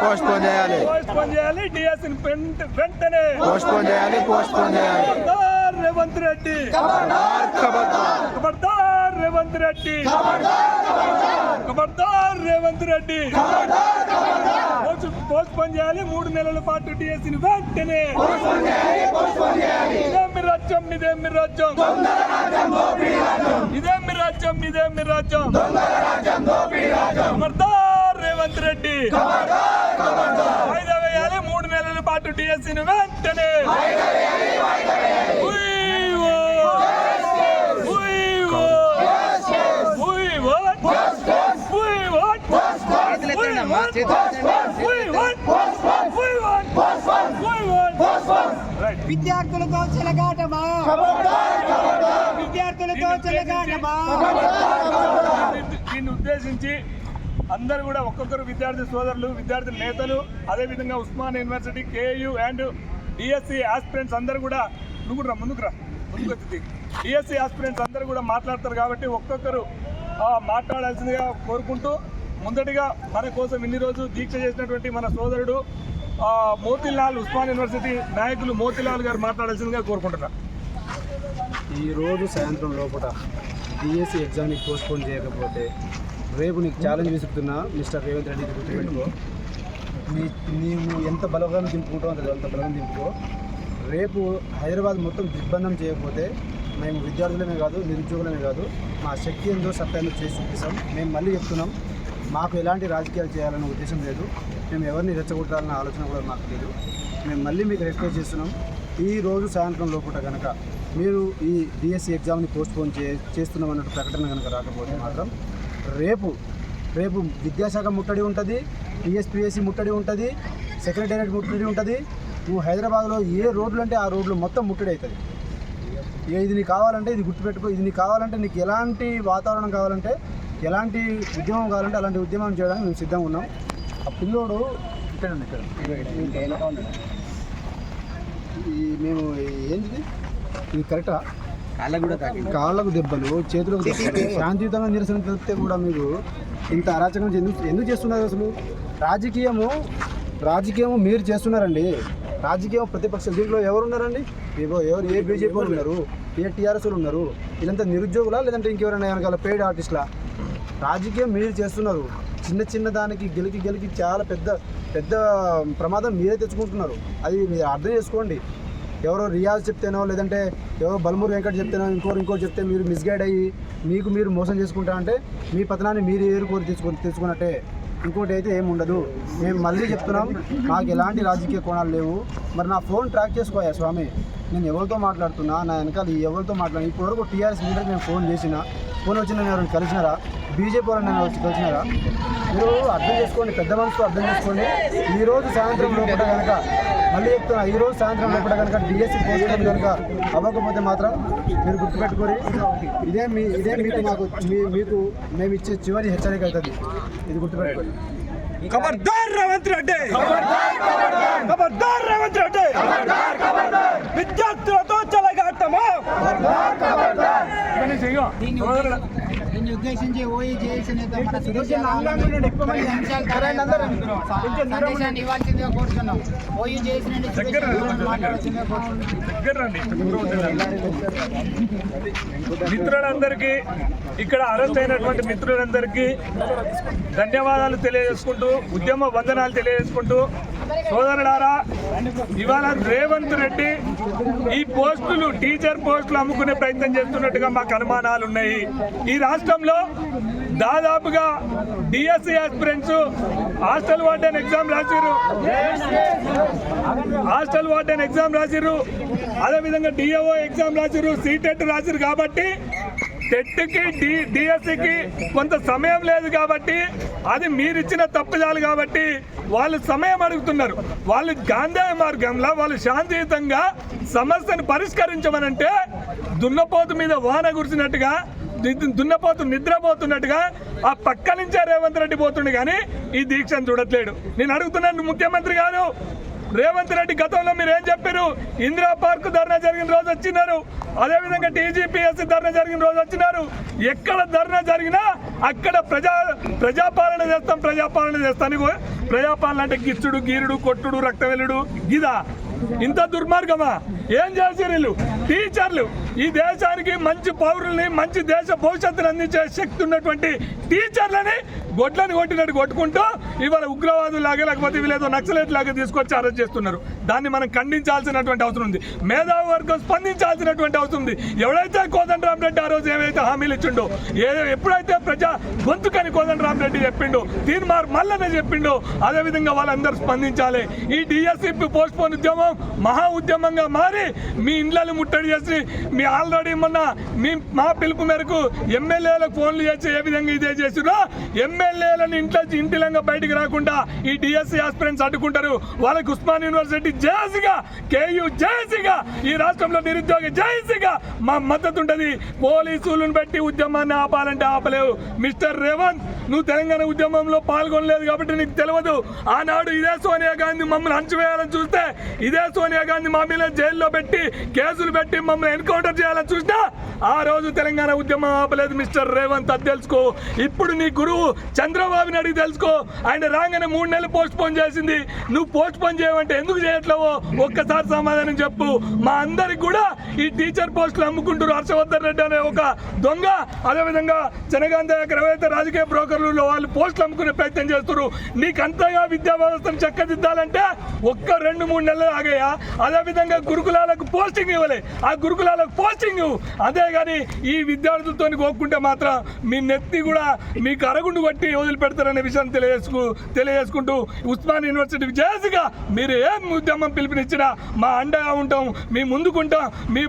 Postpone చేయాలి DSC వెంటనే postpone చేయాలి రేవంత్ రెడ్డి ఖబర్దార్ రేవంత్ రెడ్డి పోస్ట్పోన్ చేయాలి 3 నెలల పాటు డిఎస్సిని వెంటనే ఇదేమి రాజ్యం ఖబర్దార్ రేవంత్ రెడ్డి వాయిదా వేయాలి 3 నెలల పాటు డిఎస్సిని వెంటనే విద్యార్థులతో చెలగాటమా దీన్ని ఉద్దేశించి అందరూ కూడా ఒక్కొక్కరు విద్యార్థి సోదరులు విద్యార్థి నేతలు అదేవిధంగా Osmania university Ku and DSC aspirants అందరూ కూడా ముందుకు వచ్చి డిఎస్సి ఆస్పిరెంట్స్ అందరూ కూడా మాట్లాడతారు కాబట్టి ఒక్కొక్కరు మాట్లాడాల్సిందిగా కోరుకుంటూ ముందటిగా మన కోసం ఇన్ని రోజు దీక్ష చేసినటువంటి మన సోదరుడు మోతీలాల్ ఉస్మానియా యూనివర్సిటీ నాయకులు మోతీలాల్ గారు మాట్లాడాల్సిందిగా కోరుకుంటున్నారు. ఈరోజు సాయంత్రం లోపల డిఎస్సి ఎగ్జామ్ని పోస్ట్పోన్ చేయకపోతే రేపు నీకు ఛాలెంజ్ విసురుతున్నా మిస్టర్ రేవంత్ రెడ్డి గుర్తుపెట్టుకో. నీవు ఎంత బలగానం దింపుకుంటావు అంత బలగం దింపుకో. రేపు హైదరాబాద్ మొత్తం దిగ్బంధం చేయకపోతే మేము విద్యార్థులమే కాదు నిరుద్యోగులమే కాదు మా శక్తి ఏందో సత్యాన్ని చేసి చూపిస్తాం. మేము మళ్ళీ చెప్తున్నాం, మాకు ఎలాంటి రాజకీయాలు చేయాలన్న ఉద్దేశం లేదు, మేము ఎవరిని రెచ్చగొట్టాలన్న ఆలోచన కూడా మాకు లేదు. మేము మళ్ళీ మీకు రిక్వెస్ట్ చేస్తున్నాం, ఈ రోజు సాయంత్రం లోపల కనుక మీరు ఈ డిఎస్సి ఎగ్జామ్ని పోస్ట్పోన్ చేస్తున్నాం అన్నట్టు ప్రకటన కనుక రాకపోతే మాత్రం రేపు విద్యాశాఖ ముట్టడి ఉంటుంది, టీఎస్పీఎస్సీ ముట్టడి ఉంటుంది, సెక్రటేరియట్ ముట్టడి ఉంటుంది. నువ్వు హైదరాబాద్లో ఏ రోడ్లు అంటే ఆ రోడ్లు మొత్తం ముట్టడి అవుతుంది. ఇది నీకు కావాలంటే ఇది గుర్తుపెట్టుకో. ఇది నీకు కావాలంటే నీకు ఎలాంటి వాతావరణం కావాలంటే ఎలాంటి ఉద్యమం కావాలంటే అలాంటి ఉద్యమం చేయడానికి మేము సిద్ధంగా ఉన్నాం. ఆ పిల్లోడు ఇక్కడ మేము ఏంటిది ఇది కరెక్టా? కాళ్ళకు దెబ్బలు చేతులకు శాంతియుతంగా నిరసన తెలిపితే కూడా మీరు ఇంత అరాచకం ఎందుకు చేస్తున్నారు? అసలు రాజకీయము మీరు చేస్తున్నారండి. రాజకీయం ప్రతిపక్షం దీంట్లో ఎవరున్నారండి? ఎవరు ఏ బీజేపీ వాళ్ళు ఉన్నారు, ఏ టీఆర్ఎస్ వాళ్ళు ఉన్నారు? ఇదంతా నిరుద్యోగులా లేదంటే ఇంకెవరైనా వెనకాల పెయిడ్ ఆర్టిస్టులా? రాజకీయం మీరు చేస్తున్నారు. చిన్న దానికి గెలికి చాలా పెద్ద ప్రమాదం మీరే తెచ్చుకుంటున్నారు. అది మీరు అర్థం చేసుకోండి. ఎవరో రియాజ్ చెప్తేనో లేదంటే ఎవరో బల్మూరు వెంకట్ చెప్తేనో ఇంకోటి చెప్తే మీరు మిస్గైడ్ అయ్యి మీరు మోసం చేసుకుంటారంటే మీ పతనాన్ని మీరు ఏరుకోరి తెచ్చుకున్నట్టే. ఇంకోటి అయితే ఏమి ఉండదు. మేము మళ్ళీ చెప్తున్నాం, నాకు ఎలాంటి రాజకీయ కోణాలు లేవు. మరి నా ఫోన్ ట్రాక్ చేసుకోయా స్వామి, నేను ఎవరితో మాట్లాడుతున్నా, నా వెనకాల ఎవరితో మాట్లాడినా ఇప్పటివరకు టీఆర్ఎస్ లీడర్కి నేను ఫోన్ చేసినా, ఫోన్ వచ్చి నేను ఎవరైనా కలిసినారా? బీజేపీ వాళ్ళని నేను వచ్చి కలిసినారా? మీరు అర్థం చేసుకోండి, పెద్ద మనసుతో అర్థం చేసుకోండి. ఈరోజు సాయంత్రం లోపల కనుక మళ్ళీ చెప్తున్నా, ఈరోజు సాయంత్రం లోపల కనుక డిఎస్సి పోస్ట్పోన్ కనుక అవ్వకపోతే మాత్రం మీరు గుర్తుపెట్టుకొని ఇదే మీకు మేము ఇచ్చే చివరి హెచ్చరిక అవుతుంది. ఇది గుర్తుపెట్టుకోండి. ఖబర్దార్ రేవంత్ రెడ్డి, విద్యార్థులతో చెలగాటమా. దీన్ని ఉద్దేశించి ఓయి జేఏసీ నేత మన సందేశాన్ని ఇవ్వాల్సిందిగా కోరుతున్నాం. ఓయి జేఏసీ నుండి మిత్రులందరికీ, ఇక్కడ అరెస్ట్ అయినటువంటి మిత్రులందరికీ ధన్యవాదాలు తెలియజేసుకుంటూ, ఉద్యమ వందనాలు తెలియజేసుకుంటూ, సోదరులారా, ఇవాళ రేవంత్ రెడ్డి ఈ పోస్టులు టీచర్ పోస్టులు అమ్ముకునే ప్రయత్నం చేస్తున్నట్టుగా మాకు అనుమానాలు ఉన్నాయి. ఈ రాష్ట్రంలో దాదాపుగా DSC aspirants hostel warden exam రాసిర్రు, అదేవిధంగా డిఏఓ ఎగ్జామ్ రాసిర్రు, సీటెట్ రాసిర్రు. కాబట్టి టెట్కి డిఎస్సికి కొంత సమయం లేదు కాబట్టి అది మీరిచ్చిన తప్పుదాలు కాబట్టి వాళ్ళు సమయం అడుగుతున్నారు. వాళ్ళు గాంధీ మార్గంలో వాళ్ళు శాంతియుతంగా సమస్యను పరిష్కరించమనంటే దున్నపోతు మీద వాన కురిసినట్టుగా, దున్నపోతు నిద్రపోతున్నట్టుగా ఆ పక్క నుంచే రేవంత్ రెడ్డి పోతుండే కానీ ఈ దీక్షను చూడట్లేడు. నేను అడుగుతున్నాను, ముఖ్యమంత్రి కాదు, రేవంత్ రెడ్డి గతంలో మీరు ఏం చెప్పారు? ఇందిరా పార్క్ ధర్నా జరిగిన రోజు వచ్చినారు, అదేవిధంగా టీజీపీఎస్సీ ధర్నా జరిగిన రోజు వచ్చినారు. ఎక్కడ ధర్నా జరిగినా అక్కడ ప్రజాపాలన చేస్తాం ప్రజాపాలన అంటే గిచ్చుడు, గీరుడు, కొట్టుడు, రక్తవెల్లుడు గిదా? ఇంత దుర్మార్గమా? ఏం చేశారు వీళ్ళు? టీచర్లు ఈ దేశానికి మంచి పౌరుల్ని, మంచి దేశ భవిష్యత్తుని అందించే శక్తి ఉన్నటువంటి టీచర్లని గొడ్లని కొట్టినట్టు కొట్టుకుంటూ ఇవాళ ఉగ్రవాదులు లాగా లేకపోతే వీళ్ళేదో నక్సలైట్ లాగా తీసుకొచ్చి అరెస్ట్ చేస్తున్నారు. దాన్ని మనం ఖండించాల్సినటువంటి అవసరం ఉంది. మేధావి వర్గం స్పందించాల్సినటువంటి అవసరం ఉంది. ఎవడైతే కోదండరామరెడ్డి ఆ రోజు ఏవైతే హామీలు ఇచ్చిండో, ఎప్పుడైతే ప్రజా గొంతుకని కోదండరామరెడ్డి చెప్పిండో, తీర్మార్ మల్లనే చెప్పిండో, అదేవిధంగా వాళ్ళందరూ స్పందించాలి. ఈ డిఎస్సిపి పోస్ట్ పోన్ ఉద్యమం మహా ఉద్యమంగా మారి మీ ఇండ్లను ముట్టడి చేసి మీ ఆల్రెడీ మొన్న మా పిలుపు మేరకు ఎమ్మెల్యేలకు ఫోన్లు చేసి ఏ విధంగా ఇదే చేసిరో ఎమ్మెల్యేలను ఇంటిలంగా బయటికి రాకుండా ఈ డిఎస్సి ఆస్పిరెంట్స్ అడ్డుకుంటారు. వాళ్ళకి ఉస్మాన్ యూనివర్సిటీ జేఏసీగా, కేయూ జేఏసీగా, ఈ రాష్ట్రంలో నిరుద్యోగ జేఏసీగా మా మద్దతు ఉంటుంది. పోలీసులను బట్టి ఉద్యమాన్ని ఆపాలంటే ఆపలేవు. మిస్టర్ రేవంత్, నువ్వు తెలంగాణ ఉద్యమంలో పాల్గొనలేదు కాబట్టి నీకు తెలియదు. ఆనాడు ఇదే సోనియా గాంధీ మమ్మల్ని అంచువేయాలని చూస్తే, ఇదే సోనియా గాంధీ మా మీద జైల్లో పెట్టి కేసులు పెట్టి మమ్మల్ని ఎన్కౌంటర్ చేయాలని చూసినా ఆ రోజు తెలంగాణ ఉద్యమం ఆపలేదు. మిస్టర్ రేవంత్, అది తెలుసుకో. ఇప్పుడు నీ గురువు చంద్రబాబు నాయుడు తెలుసుకో. ఆయన రాగానే 3 నెలలు పోస్ట్ పోన్ చేసింది. నువ్వు పోస్ట్ పోన్ చేయమంటే ఎందుకు చేయట్లేవో ఒక్కసారి సమాధానం చెప్పు. మా అందరికి కూడా ఈ టీచర్ పోస్టులు అమ్ముకుంటారు హర్షవర్ధన్ రెడ్డి అనే ఒక దొంగ, అదేవిధంగా జనగాంధీ ఎవరైతే రాజకీయ బ్రోకర్లు వాళ్ళు పోస్టులు అమ్ముకునే ప్రయత్నం చేస్తున్నారు. నీకంతగా విద్యా వ్యవస్థను చక్కదిద్దాలంటే ఒక్క 2-3 నెలలు ఆగాయా? అదేవిధంగా గురుకులాలకు పోస్టింగ్ ఇవ్వలే, ఆ గురుకులాలకు పోస్టింగ్ అదే. కానీ ఈ విద్యార్థులతో కోక్కుంటే మాత్రం మీ నెత్తి కూడా మీకు అరగుండు కొట్టి వదిలిపెడతారనే విషయాన్ని తెలియజేసుకుంటూ ఉస్మాన్ యూనివర్సిటీ జేఏసీగా మీరు ఏం ఉద్యమం పిలుపునిచ్చినా మా అండగా ఉంటాం, మీ ముందుకుంటాం. మీ